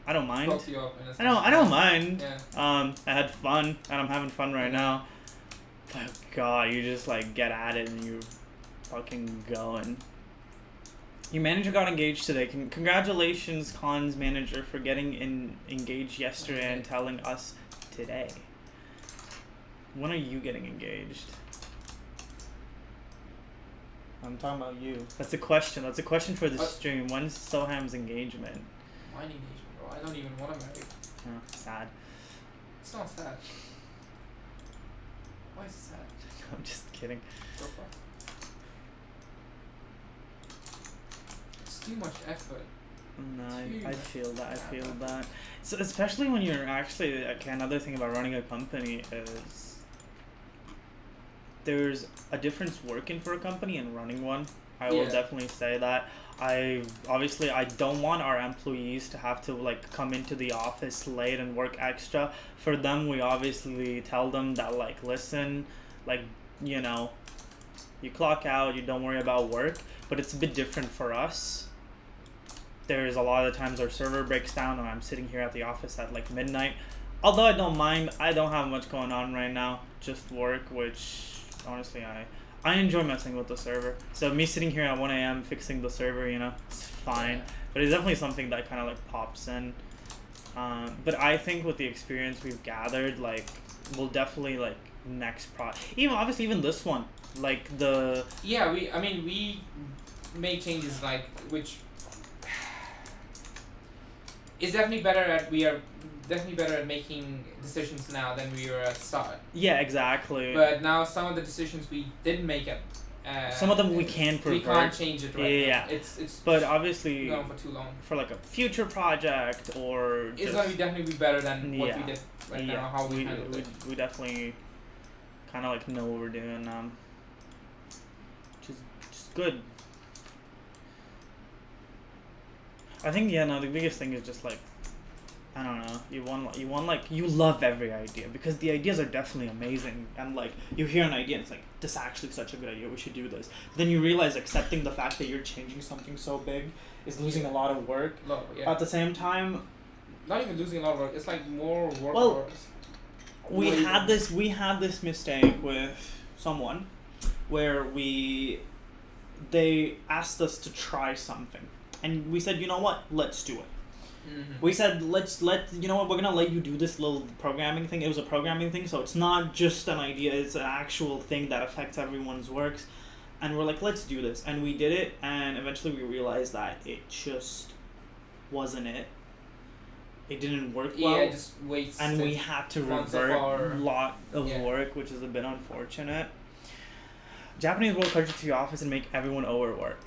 I don't mind. You up in a sense. I don't mind. Yeah. I had fun, and I'm having fun right now. But God, you just like get at it and you fucking going. Your manager got engaged today. Congratulations, Khan's manager, for getting engaged yesterday and telling us today. When are you getting engaged? I'm talking about you. That's a question. That's a question for the stream. When's Soham's engagement? My engagement, bro. I don't even want to marry. Oh, sad. It's not sad. Why is it sad? I'm just kidding. So far. It's too much effort. No, I feel that. I feel that. So especially when you're actually okay, another thing about running a company is there's a difference working for a company and running one. I will Yeah. definitely say that. I don't want our employees to have to like come into the office late and work extra. For them, we obviously tell them that like listen, like you know, you clock out, you don't worry about work, but it's a bit different for us. There's a lot of the times our server breaks down and I'm sitting here at the office at like midnight. Although I don't mind, I don't have much going on right now, just work, which honestly I enjoy messing with the server. So me sitting here at 1 a.m. fixing the server, you know, it's fine. Yeah. But it's definitely something that kind of like pops in. But I think with the experience we've gathered, like we'll definitely like next even obviously even this one, like the Yeah, we make changes like which is definitely better at we are definitely better at making decisions now than we were at start. yeah exactly. But now some of the decisions we didn't make it. Some of them we can We pervert. can't change it right Yeah. now. It's But obviously going for too long. for like a future project or It's just, gonna be definitely be better than what we Yeah. did right yeah, now. How we handled it. we definitely kind of like know what we're doing, which is just good. I think the biggest thing is just like I don't know. You love every idea because the ideas are definitely amazing, and like you hear an idea and it's like this is actually such a good idea. We should do this. Then you realize accepting the fact that you're changing something so big is losing a lot of work. Yeah. At the same time, Not even losing a lot of work. It's like more work. Well, for us. we Way had more. this mistake with someone where they asked us to try something, and we said, you know what, let's do it. Mhm. We said you know what, we're gonna let you do this little programming thing. It was a programming thing, so it's not just an idea, it's an actual thing that affects everyone's works. And we're like, let's do this, and we did it, and eventually we realized that it just wasn't it. It didn't work well. Yeah, just waste. And we had to months of revert our- a lot of Yeah. work, which is a bit unfortunate. Japanese will culture to the office and make everyone overwork.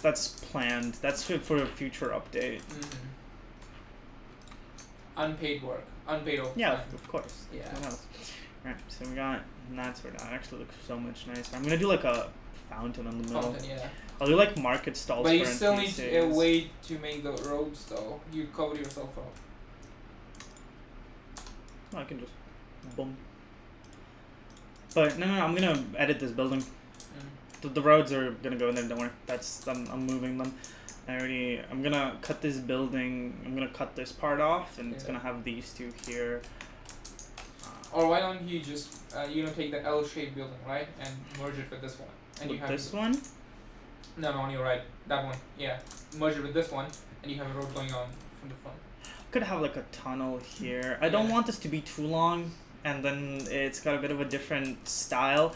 That's planned. That's for a future update. Unpaid work. Unpaid overtime. Yeah, of course. Yeah. What else? Right, so we got that sort of. That actually looks so much nicer. I'm gonna do like a fountain in the middle. Fountain, yeah. I'll do like market stalls But for you still need a NPCs. way to make the roads though. You cover yourself up. I can just boom. But no, I'm gonna edit this building. The roads are gonna go in there. Don't worry. I'm moving them. I'm gonna cut this building. I'm gonna cut this part off, and it's Yeah. gonna have these two here. Or why don't you just take the L-shaped building, right, and merge it with this one, and you With have this one. No, on your right, that one. Yeah, merge it with this one, and you have a road going on from the front. Could have like a tunnel here. I don't Yeah. want this to be too long, and then it's got a bit of a different style.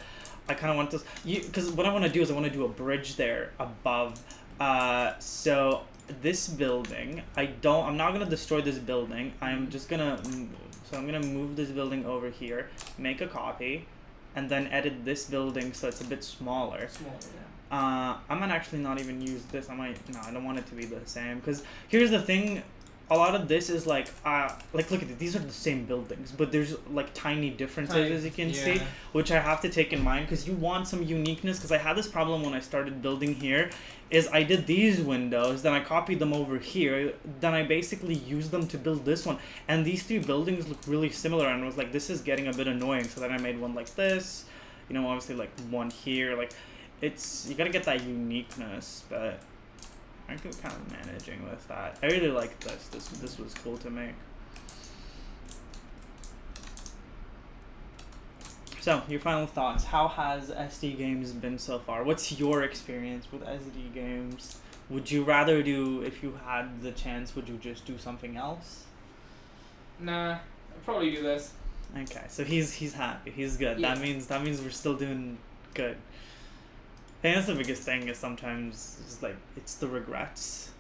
I kind of want this, because what I want to do is I want to do a bridge there above. So this building, I'm not gonna destroy this building. I'm just gonna, so I'm gonna move this building over here, make a copy, and then edit this building so it's a bit smaller. Small, yeah. I might actually not even use this. I don't want it to be the same. Because here's the thing, a lot of this is like look at it. These are the same buildings, but there's like tiny differences as you can see, which I have to take in mind because you want some uniqueness. Because I had this problem when I started building here, is I did these windows, then I copied them over here, then I basically used them to build this one, and these three buildings look really similar, and I was like, this is getting a bit annoying. So then I made one like this, obviously like one here, like. You gotta get that uniqueness, but I'm kind of managing with that. I really like this. This was cool to make. So, your final thoughts. How has SD Games been so far? What's your experience with SD Games? Would you rather if you had the chance, would you just do something else? Nah, I'll probably do this. Okay, so he's happy. He's good. Yeah. That means we're still doing good. I think that's the biggest thing is sometimes it's the regrets.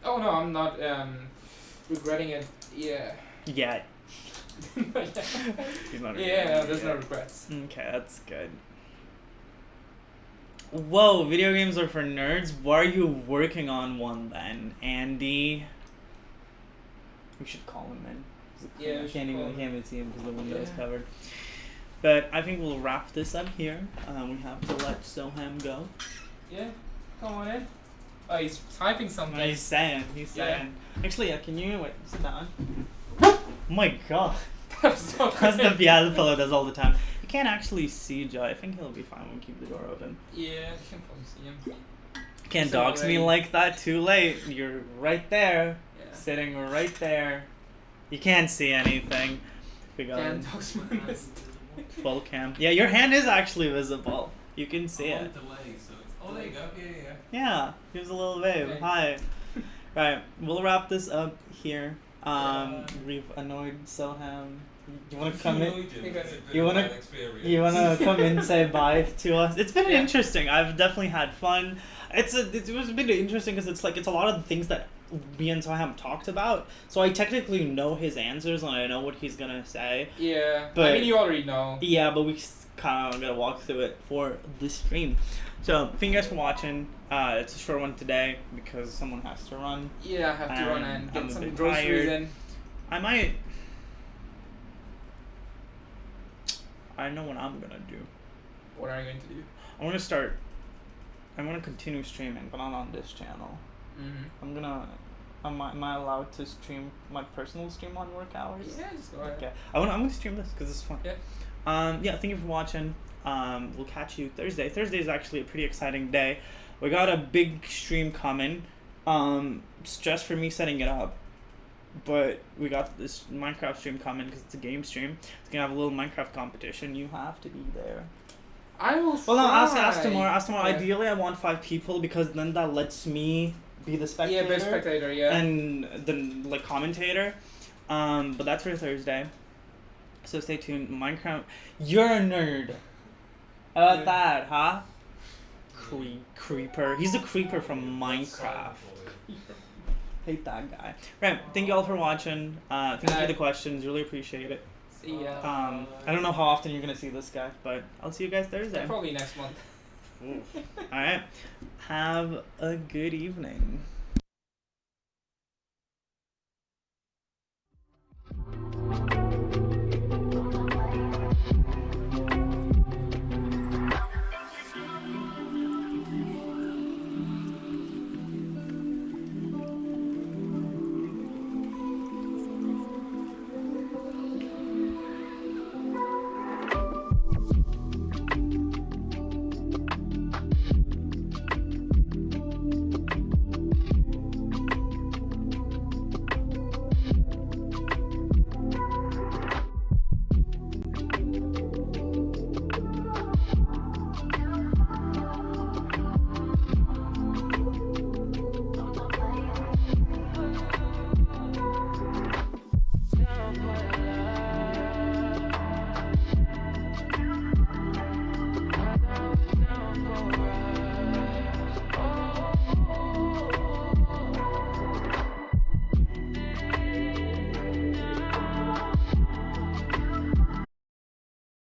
Oh no, I'm not regretting it. Yeah. Yeah. He's not yeah, regretting there's it no yet. regrets. Okay, that's good. Whoa, video games are for nerds? Why are you working on one then, Andy? We should call him in. Yeah, We can't even see him because the window is Yeah. covered. But I think we'll wrap this up here. We have to let Soham go. Yeah, come on in. Oh, he's typing something. He's saying. Yeah. Actually, can you wait? Sit down. Oh my God. That's so That's the good. fellow does all the time. You can't actually see Joe. I think he'll be fine when we keep the door open. Yeah, you can probably see him. You can't He's dox me already- like that. Too late. You're right there. Yeah. Sitting right there. You can't see anything. We got Can't talk to us. full cam. Yeah, your hand is actually visible. You can see I'm on it. delay, so it's. Oh, there you go. Yeah. Yeah, gives a little wave. Okay. Hi. Right, we'll wrap this up here. Yeah. We've annoyed Soham. You wanna come in? You wanna- You wanna come in and say bye to us? It's been Yeah. interesting. I've definitely had fun. It was been interesting because it's a lot of the things that me and Soham talked about. So I technically know his answers and I know what he's gonna say. Yeah, But- I mean you already know. Yeah, but we kind of gotta walk through it for the stream. So thank you guys for watching. It's a short one today because someone has to run. Yeah, I have to run and I'm get a some bit groceries tired. in. I might. I know what I'm gonna do. What are you going to do? I'm gonna start. I'm gonna continue streaming, but not on this channel. Mm-hmm. I'm gonna. Am I allowed to stream my personal stream on work hours? Yeah, just go ahead. Okay. I'm gonna stream this because it's fun. Yeah. Yeah. Thank you for watching. We'll catch you Thursday. Thursday is actually a pretty exciting day. We got a big stream coming. It's just for me setting it up. But we got this Minecraft stream coming because it's a game stream. It's gonna have a little Minecraft competition. You have to be there. I will Well, no, ask try. tomorrow. Ask tomorrow. Yeah. Ideally, I want 5 people because then that lets me be the Yeah, spectator. best spectator, yeah. And the commentator. But that's for Thursday. So stay tuned. Minecraft. You're a nerd. How about Yeah. that, huh? Creeper. He's a creeper from Minecraft. Hate that guy. Right. Thank you all for watching. Thank you for the questions. Really appreciate it. See ya. I don't know how often you're gonna see this guy, but I'll see you guys Thursday. Probably next month. All right. Have a good evening.